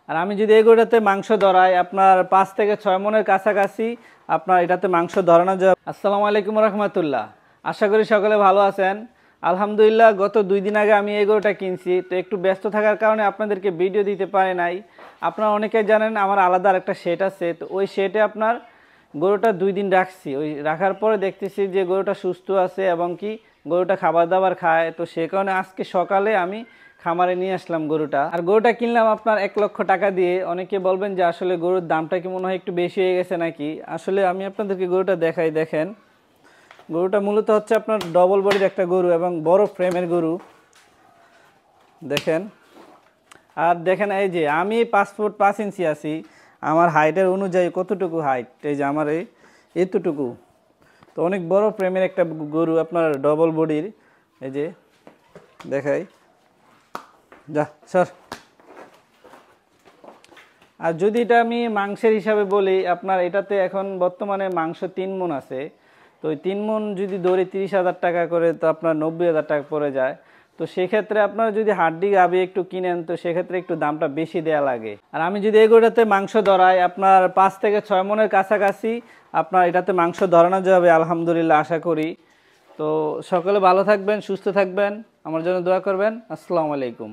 আর আমি যদি এই গরুটাতে মাংস ধরাই আপনার 5 থেকে 6 মনের কাছাকাছি আপনার এটাতে মাংস ধরানো যাবে। আসসালামু আলাইকুম রহমতুল্লাহ, আশা করি সকলে ভালো আছেন। আলহামদুলিল্লাহ, গত 2 দিন আগে আমি এই গরুটা কিনছি, তো একটু ব্যস্ত থাকার কারণে আপনাদেরকে ভিডিও দিতে পারি নাই। আপনারা অনেকেই জানেন আমার আলাদা একটা শেড আছে, তো ওই শেডে আপনার গরুটা 2 দিন রাখছি। ওই রাখার পরে দেখতেছি যে গরুটা সুস্থ আছে এবং কি গরুটা খাবার দাবার খায়, তো সে কারণে আজকে সকালে আমি খামারে নিয়ে আসলাম গরুটা। আর গরুটা কিনলাম আপনার 1 লক্ষ টাকা দিয়ে। অনেকে বলবেন যে আসলে গরুর দামটা কি মনে হয় একটু বেশি হয়ে গেছে নাকি। আসলে আমি আপনাদেরকে গরুটা দেখাই, দেখেন গরুটা মূলত হচ্ছে আপনার ডবল বডির একটা গরু এবং বড় ফ্রেমের গরু, দেখেন। আর দেখেন এই যে আমি 5 ফুট 5 ইঞ্চি আছি, আমার হাইটের অনুযায়ী কতটুকু হাইট, এই যে আমার এতটুকু, তো অনেক বড় ফ্রেমের একটা গরু আপনার ডবল বডির। এই যে দেখাই, যা স্যার। আর যদি এটা আমি মাংসের হিসাবে বলি, আপনার এটাতে এখন বর্তমানে মাংস 3 মণ আছে। তো ওই 3 মণ যদি ধরে 30,000 টাকা করে, তো আপনার 90,000 টাকা পড়ে যায়। তো সেক্ষেত্রে আপনারা যদি হাড্ডি গাভী একটু কিনেন, তো সেক্ষেত্রে একটু দামটা বেশি দেয়া লাগে। আর আমি যদি এগুলোতে মাংস ধরাই আপনার 5 থেকে 6 মণের কাছাকাছি আপনার এটাতে মাংস ধরানো যাবে আলহামদুলিল্লাহ, আশা করি। তো সকলে ভালো থাকবেন, সুস্থ থাকবেন, আমার জন্য দোয়া করবেন। আসসালামু আলাইকুম।